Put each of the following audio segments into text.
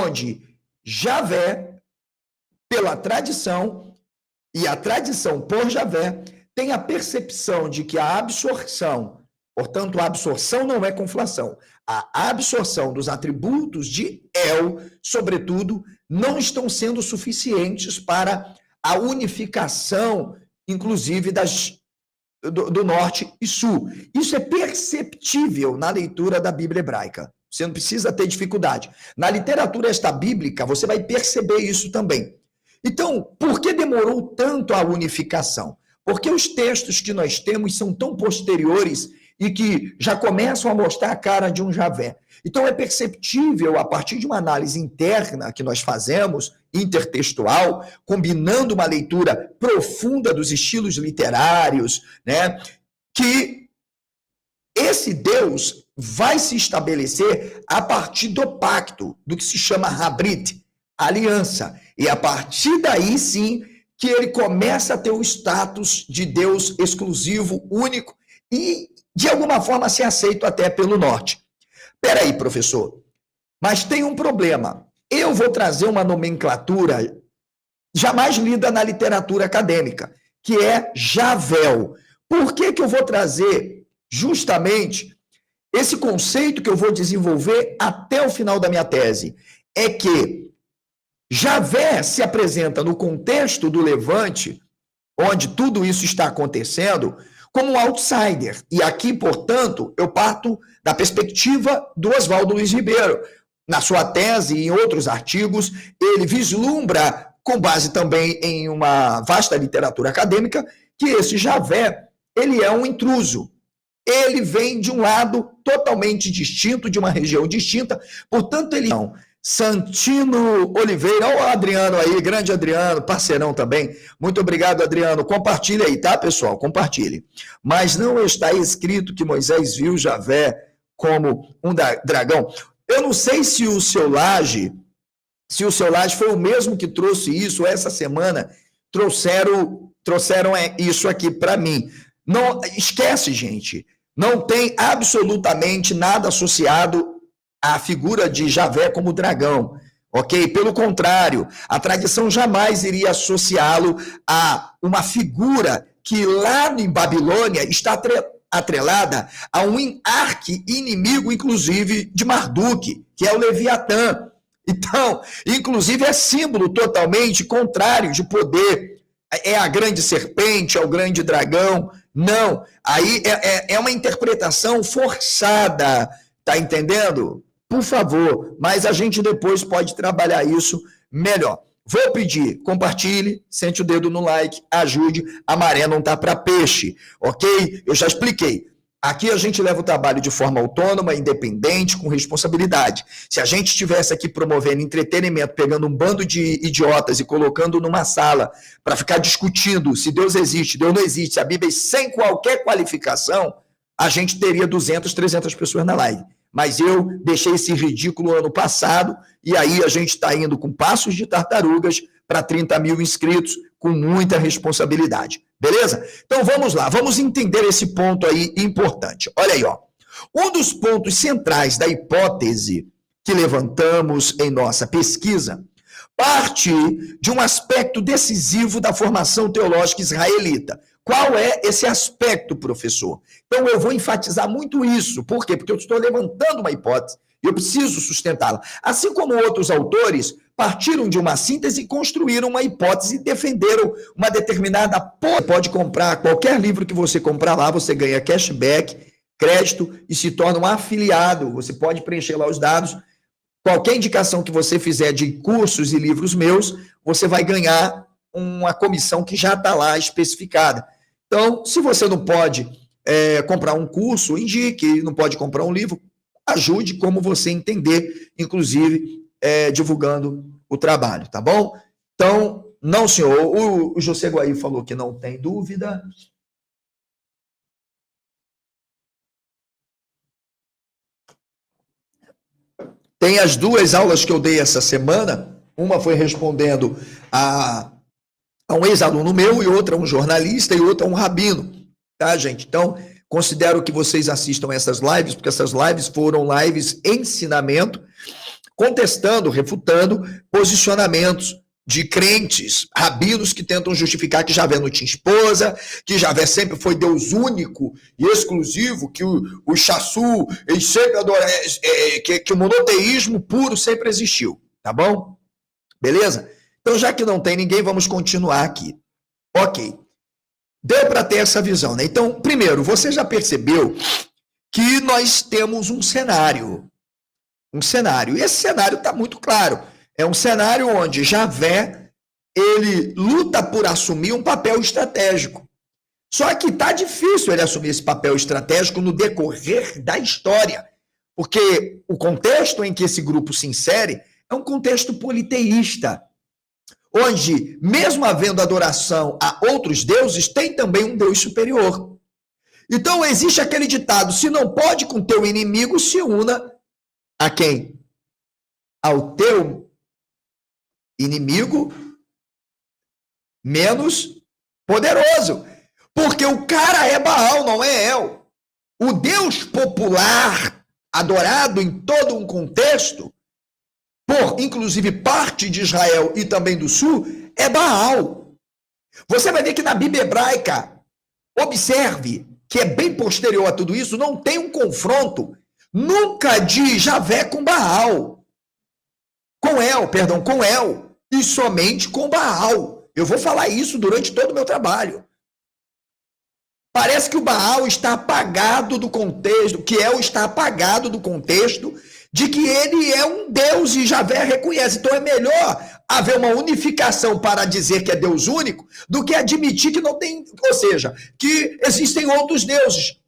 onde Javé, pela tradição, e a tradição por Javé, tem a percepção de que a absorção, portanto, a absorção não é conflação, a absorção dos atributos de El, sobretudo, não estão sendo suficientes para a unificação, inclusive, do norte e sul. Isso é perceptível na leitura da Bíblia hebraica. Você não precisa ter dificuldade. Na literatura extra-bíblica, você vai perceber isso também. Então, por que demorou tanto a unificação? Porque os textos que nós temos são tão posteriores e que já começam a mostrar a cara de um Javé. Então, é perceptível, a partir de uma análise interna que nós fazemos, intertextual, combinando uma leitura profunda dos estilos literários, né, que esse Deus vai se estabelecer a partir do pacto, do que se chama Habrit, aliança. E a partir daí, sim, que ele começa a ter o status de Deus exclusivo, único e, de alguma forma, ser aceito até pelo norte. Peraí, professor, mas tem um problema. Eu vou trazer uma nomenclatura jamais lida na literatura acadêmica, que é Javel. Por que eu vou trazer justamente esse conceito que eu vou desenvolver até o final da minha tese? É que Javé se apresenta no contexto do Levante, onde tudo isso está acontecendo, como um outsider. E aqui, portanto, eu parto da perspectiva do Oswaldo Luiz Ribeiro. Na sua tese e em outros artigos, ele vislumbra, com base também em uma vasta literatura acadêmica, que esse Javé, ele é um intruso. Ele vem de um lado totalmente distinto, de uma região distinta, portanto, ele não. Santino Oliveira, olha o Adriano aí, grande Adriano, parceirão também. Muito obrigado, Adriano. Compartilhe aí, tá, pessoal? Compartilhe. Mas não está escrito que Moisés viu Javé como um dragão. Eu não sei se o seu Laje foi o mesmo que trouxe isso essa semana, trouxeram isso aqui para mim. Não esquece, gente. Não tem absolutamente nada associado a figura de Javé como dragão, ok? Pelo contrário, a tradição jamais iria associá-lo a uma figura que lá em Babilônia está atrelada a um arqui-inimigo, inclusive, de Marduk, que é o Leviatã. Então, inclusive, é símbolo totalmente contrário de poder. É a grande serpente, é o grande dragão. Não, aí é uma interpretação forçada, tá entendendo? Por favor, mas a gente depois pode trabalhar isso melhor. Vou pedir, compartilhe, sente o dedo no like, ajude, a maré não tá para peixe, ok? Eu já expliquei. Aqui a gente leva o trabalho de forma autônoma, independente, com responsabilidade. Se a gente estivesse aqui promovendo entretenimento, pegando um bando de idiotas e colocando numa sala para ficar discutindo se Deus existe, Deus não existe, se a Bíblia é sem qualquer qualificação, a gente teria 200, 300 pessoas na live. Mas eu deixei esse ridículo ano passado, e aí a gente está indo com passos de tartarugas para 30 mil inscritos, com muita responsabilidade. Beleza? Então vamos lá, vamos entender esse ponto aí importante. Olha aí, ó. Um dos pontos centrais da hipótese que levantamos em nossa pesquisa parte de um aspecto decisivo da formação teológica israelita. Qual é esse aspecto, professor? Então, eu vou enfatizar muito isso. Por quê? Porque eu estou levantando uma hipótese e eu preciso sustentá-la. Assim como outros autores partiram de uma síntese e construíram uma hipótese e defenderam uma determinada... Pode comprar qualquer livro que você comprar lá, você ganha cashback, crédito e se torna um afiliado. Você pode preencher lá os dados. Qualquer indicação que você fizer de cursos e livros meus, você vai ganhar uma comissão que já está lá especificada. Então, se você não pode comprar um curso, indique, não pode comprar um livro, ajude como você entender, inclusive divulgando o trabalho, tá bom? Então, não, senhor, o José Guaí falou que não tem dúvida. Tem as duas aulas que eu dei essa semana, uma foi respondendo a um ex-aluno meu, e outra um jornalista, e outra um rabino, tá, gente? Então, considero que vocês assistam essas lives, porque essas lives foram lives ensinamento, contestando, refutando posicionamentos de crentes, rabinos que tentam justificar que Javé não tinha esposa, que Javé sempre foi Deus único e exclusivo, que o Chassu, eles sempre adoram, que o monoteísmo puro sempre existiu, tá bom? Beleza? Então, já que não tem ninguém, vamos continuar aqui. Ok. Deu para ter essa visão, né? Então, primeiro, você já percebeu que nós temos um cenário. E esse cenário está muito claro. É um cenário onde Javé, ele luta por assumir um papel estratégico. Só que está difícil ele assumir esse papel estratégico no decorrer da história. Porque o contexto em que esse grupo se insere é um contexto politeísta, onde, mesmo havendo adoração a outros deuses, tem também um Deus superior. Então, existe aquele ditado, se não pode com teu inimigo, se una a quem? Ao teu inimigo menos poderoso. Porque o cara é Baal, não é El. O Deus popular, adorado em todo um contexto, por inclusive parte de Israel e também do sul, é Baal. Você vai ver que na Bíblia hebraica, observe que é bem posterior a tudo isso, não tem um confronto nunca de Javé com Baal. Com El, e somente com Baal. Eu vou falar isso durante todo o meu trabalho. Parece que o Baal está apagado do contexto, que El está apagado do contexto de que ele é um Deus e Javé reconhece. Então é melhor haver uma unificação para dizer que é Deus único do que admitir que não tem, ou seja, que existem outros deuses.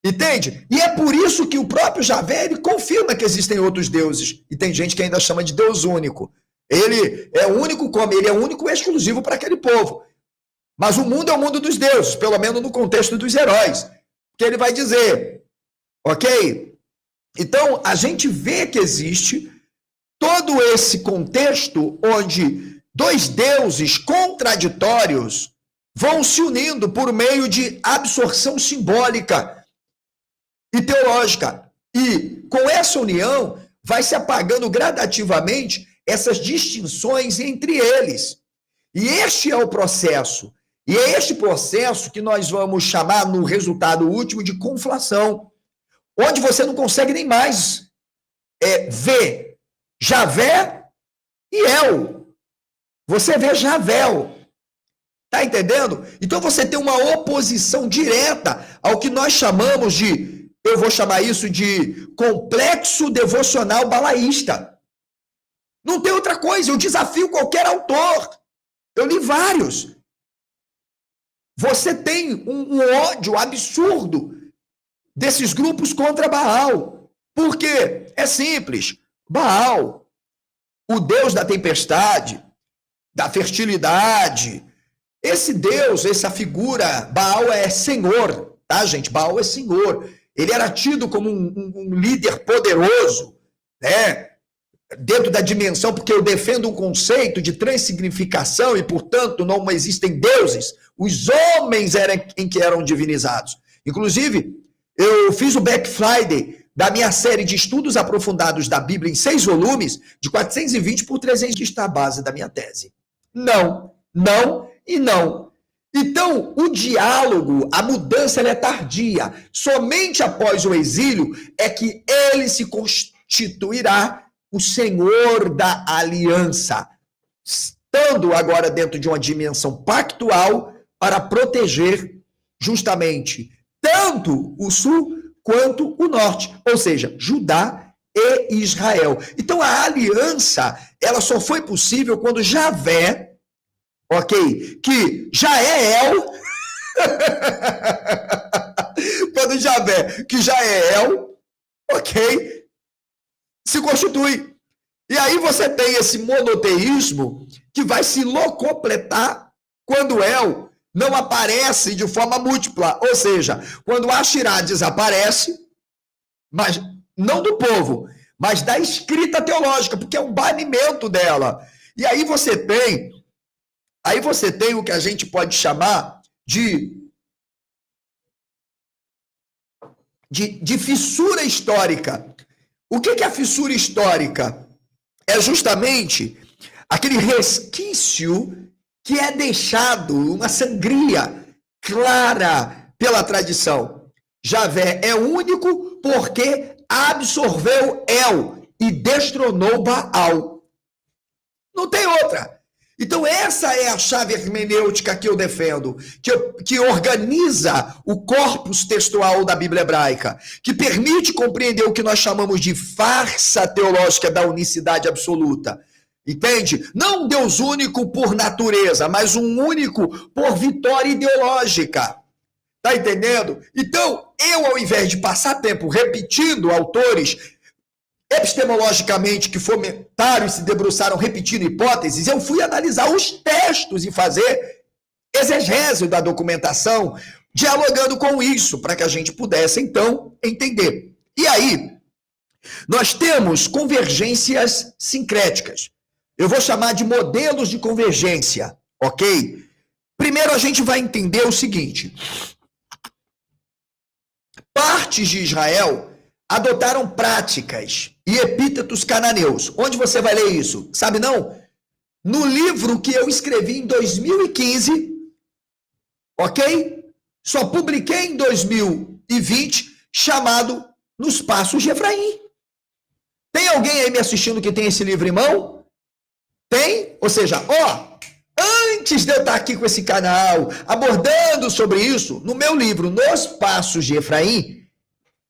Entende? E é por isso que o próprio Javé, ele confirma que existem outros deuses. E tem gente que ainda chama de Deus único. Ele é único como? Ele é único e exclusivo para aquele povo. Mas o mundo é o mundo dos deuses, pelo menos no contexto dos heróis. Que ele vai dizer, ok? Então, a gente vê que existe todo esse contexto onde dois deuses contraditórios vão se unindo por meio de absorção simbólica e teológica. E com essa união vai se apagando gradativamente essas distinções entre eles. E este é o processo. E é este processo que nós vamos chamar no resultado último de conflação, onde você não consegue nem mais ver Javé e El. Você vê Javel. Tá entendendo? Então você tem uma oposição direta ao que nós chamamos de, eu vou chamar isso de complexo devocional balaísta. Não tem outra coisa, eu desafio qualquer autor. Eu li vários. Você tem um ódio absurdo desses grupos contra Baal. Por quê? É simples. Baal, o deus da tempestade, da fertilidade, esse Deus, essa figura, Baal é senhor, tá, gente? Baal é senhor. Ele era tido como um líder poderoso, né? Dentro da dimensão, porque eu defendo um conceito de transsignificação e, portanto, não existem deuses. Os homens eram em que eram divinizados. Inclusive, eu fiz o Black Friday da minha série de estudos aprofundados da Bíblia em 6 volumes, de 420 por 300, que está a base da minha tese. Não, não e não. Então, o diálogo, a mudança, ela é tardia. Somente após o exílio é que ele se constituirá o Senhor da aliança, estando agora dentro de uma dimensão pactual para proteger justamente tanto o sul quanto o norte, ou seja, Judá e Israel. Então a aliança, ela só foi possível quando Javé, ok, que já é El, quando Javé, que já é El, ok, se constitui. E aí você tem esse monoteísmo que vai se locupletar quando El não aparece de forma múltipla. Ou seja, quando Asherá desaparece, mas não do povo, mas da escrita teológica, porque é um banimento dela. E aí você tem o que a gente pode chamar de fissura histórica. O que é a fissura histórica? É justamente aquele resquício que é deixado, uma sangria clara pela tradição. Javé é único porque absorveu El e destronou Baal. Não tem outra. Então essa é a chave hermenêutica que eu defendo, que organiza o corpus textual da Bíblia hebraica, que permite compreender o que nós chamamos de farsa teológica da unicidade absoluta. Entende? Não um Deus único por natureza, mas um único por vitória ideológica. Tá entendendo? Então, eu, ao invés de passar tempo repetindo autores epistemologicamente que fomentaram e se debruçaram repetindo hipóteses, eu fui analisar os textos e fazer exegese da documentação, dialogando com isso, para que a gente pudesse, então, entender. E aí, nós temos convergências sincréticas. Eu vou chamar de modelos de convergência, ok? Primeiro, a gente vai entender o seguinte. Partes de Israel adotaram práticas e epítetos cananeus. Onde você vai ler isso? Sabe não? No livro que eu escrevi em 2015, ok? Só publiquei em 2020, chamado Nos Passos de Efraim. Tem alguém aí me assistindo que tem esse livro em mão? Tem? Ou seja, antes de eu estar aqui com esse canal, abordando sobre isso, no meu livro, Nos Passos de Efraim,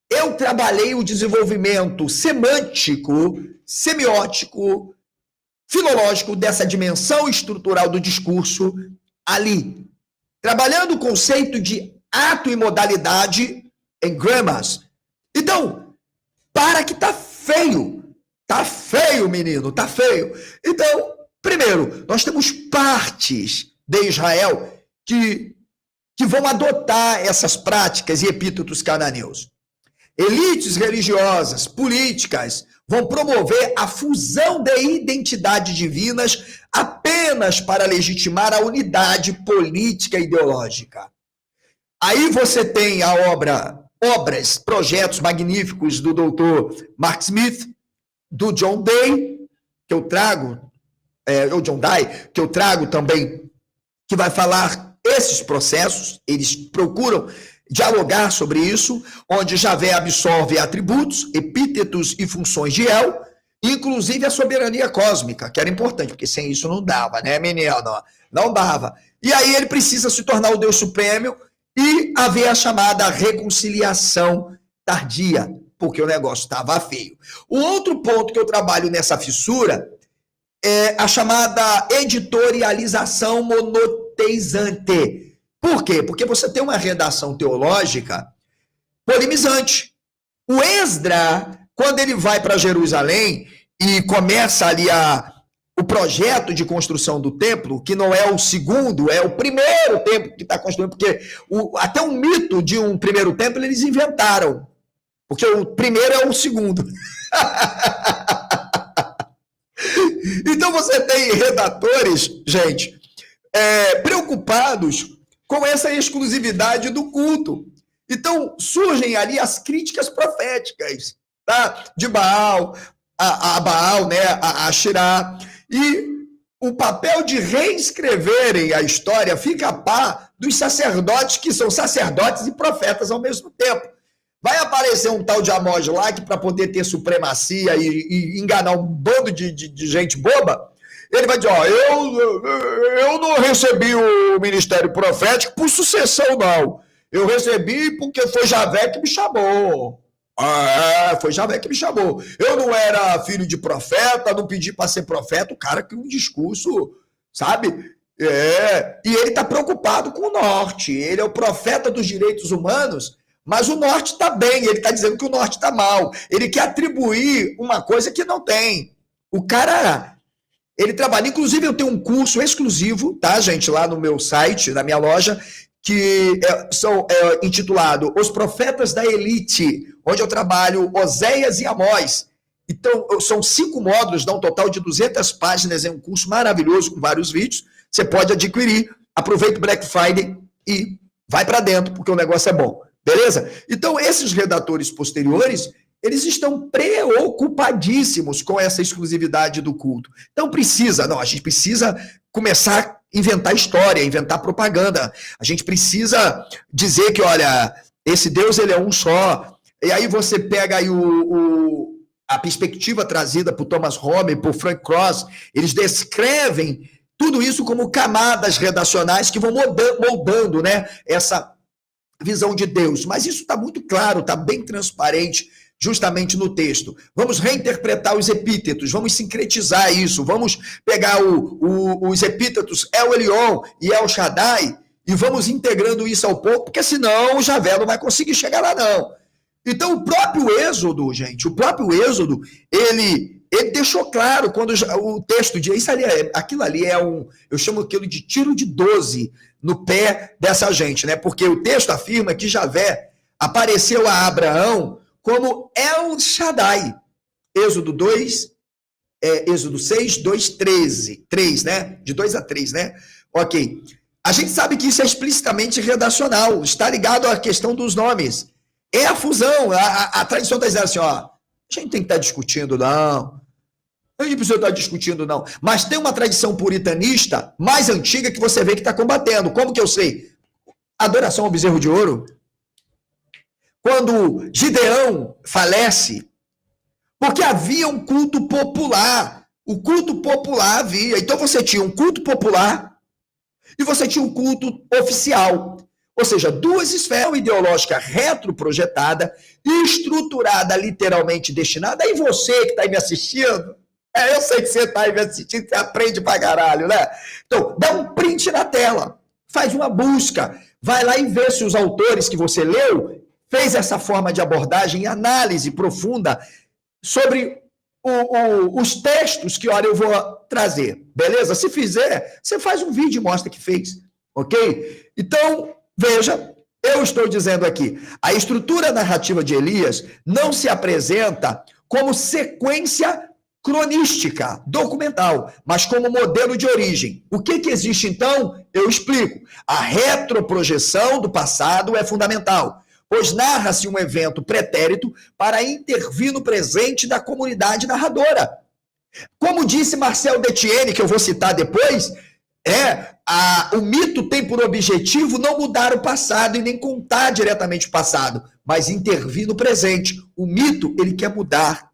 eu trabalhei o desenvolvimento semântico, semiótico, filológico dessa dimensão estrutural do discurso ali. Trabalhando o conceito de ato e modalidade em grammars. Então, para que tá feio. Tá feio, menino, tá feio. Então, primeiro, nós temos partes de Israel que vão adotar essas práticas e epítetos cananeus. Elites religiosas, políticas, vão promover a fusão de identidades divinas apenas para legitimar a unidade política e ideológica. Aí você tem obras, projetos magníficos do doutor Mark Smith, do John Day, que eu trago, que eu trago também, que vai falar esses processos, eles procuram dialogar sobre isso, onde Javé absorve atributos, epítetos e funções de El, inclusive a soberania cósmica, que era importante, porque sem isso não dava, né, menino? Não dava. E aí ele precisa se tornar o Deus Supremo e haver a chamada reconciliação tardia, porque o negócio estava feio. O outro ponto que eu trabalho nessa fissura é a chamada editorialização monoteizante. Por quê? Porque você tem uma redação teológica polemizante. O Esdra, quando ele vai para Jerusalém e começa ali o projeto de construção do templo, que não é o segundo, é o primeiro templo que está construindo, porque até um mito de um primeiro templo eles inventaram, porque o primeiro é o segundo. Então você tem redatores, gente, preocupados com essa exclusividade do culto. Então, surgem ali as críticas proféticas, tá? De Baal, a Baal, né? A Asherá. E o papel de reescreverem a história fica a par dos sacerdotes, que são sacerdotes e profetas ao mesmo tempo. Vai aparecer um tal de Amós lá, que para poder ter supremacia e enganar um bando de gente boba, ele vai dizer, eu não recebi o ministério profético por sucessão, não. Eu recebi porque foi Javé que me chamou. Foi Javé que me chamou. Eu não era filho de profeta, não pedi para ser profeta. O cara que um discurso, sabe? E ele está preocupado com o norte. Ele é o profeta dos direitos humanos, mas o norte está bem. Ele está dizendo que o norte está mal. Ele quer atribuir uma coisa que não tem. O cara... Ele trabalha, inclusive eu tenho um curso exclusivo, tá, gente, lá no meu site, na minha loja, que intitulado Os Profetas da Elite, onde eu trabalho Oséias e Amós. Então, são 5 módulos, dá um total de 200 páginas, é um curso maravilhoso com vários vídeos, você pode adquirir, aproveita o Black Friday e vai para dentro, porque o negócio é bom, beleza? Então, esses redatores posteriores, eles estão preocupadíssimos com essa exclusividade do culto. Então a gente precisa começar a inventar história, inventar propaganda. A gente precisa dizer que, olha, esse Deus, ele é um só. E aí você pega aí a perspectiva trazida por Thomas Homer, por Frank Cross, eles descrevem tudo isso como camadas redacionais que vão moldando, né, essa visão de Deus. Mas isso está muito claro, está bem transparente, justamente no texto. Vamos reinterpretar os epítetos, vamos sincretizar isso, vamos pegar os epítetos El Elyon e El Shaddai e vamos integrando isso ao pouco, porque senão o Javé não vai conseguir chegar lá, não. Então, o próprio Êxodo, gente, ele deixou claro quando o texto diz, aquilo ali eu chamo aquilo de tiro de 12 no pé dessa gente, né? Porque o texto afirma que Javé apareceu a Abraão como El Shaddai. Êxodo 6, 2, 13, 3, né? De 2 a 3, né? Ok. A gente sabe que isso é explicitamente redacional, está ligado à questão dos nomes. É a fusão, a tradição está dizendo assim, ó, a gente tem que estar discutindo, não. A gente precisa estar discutindo, não. Mas tem uma tradição puritanista mais antiga que você vê que está combatendo. Como que eu sei? Adoração ao bezerro de ouro. Quando Gideão falece, porque havia um culto popular. O culto popular havia. Então você tinha um culto popular e você tinha um culto oficial. Ou seja, duas esferas ideológicas retroprojetada, estruturada, literalmente destinada. Aí você que está aí me assistindo, eu sei que você está aí me assistindo, você aprende pra caralho, né? Então, dá um print na tela, faz uma busca, vai lá e vê se os autores que você leu fez essa forma de abordagem e análise profunda sobre os textos que, olha, eu vou trazer, beleza? Se fizer, você faz um vídeo e mostra que fez, ok? Então, veja, eu estou dizendo aqui, a estrutura narrativa de Elias não se apresenta como sequência cronística, documental, mas como modelo de origem. O que existe, então? Eu explico. A retroprojeção do passado é fundamental, pois narra-se um evento pretérito para intervir no presente da comunidade narradora. Como disse Marcel Detienne, que eu vou citar depois, o mito tem por objetivo não mudar o passado e nem contar diretamente o passado, mas intervir no presente. O mito, ele quer mudar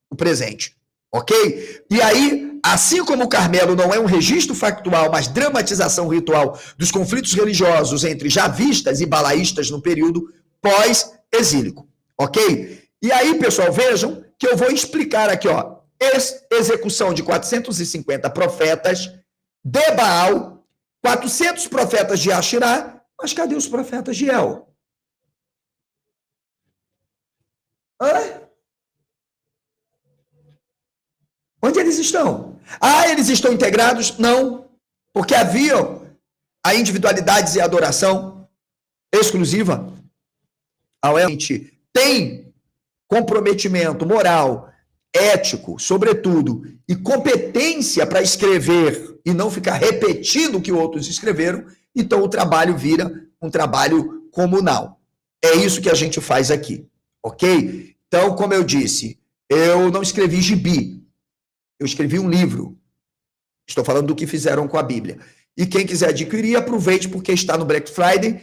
o presente, ok? E aí, assim como o Carmelo não é um registro factual, mas dramatização ritual dos conflitos religiosos entre javistas e balaístas no período pós-exílico, ok? E aí, pessoal, vejam que eu vou explicar aqui, ó, execução de 450 profetas de Baal, 400 profetas de Ashirá, mas cadê os profetas de El? Onde eles estão? Eles estão integrados? Não, porque haviam a individualidade e a adoração exclusiva ao El. Tem comprometimento moral, ético, sobretudo, e competência para escrever e não ficar repetindo o que outros escreveram, então o trabalho vira um trabalho comunal. É isso que a gente faz aqui, ok? Então, como eu disse, eu não escrevi gibi, eu escrevi um livro. Estou falando do que fizeram com a Bíblia. E quem quiser adquirir, aproveite, porque está no Black Friday,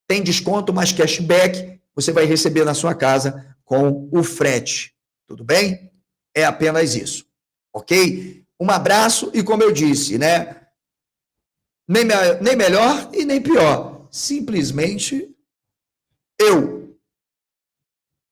tem desconto, mais cashback, você vai receber na sua casa com o frete. Tudo bem? É apenas isso, ok? Um abraço e, como eu disse, né? Nem melhor e nem pior. Simplesmente eu.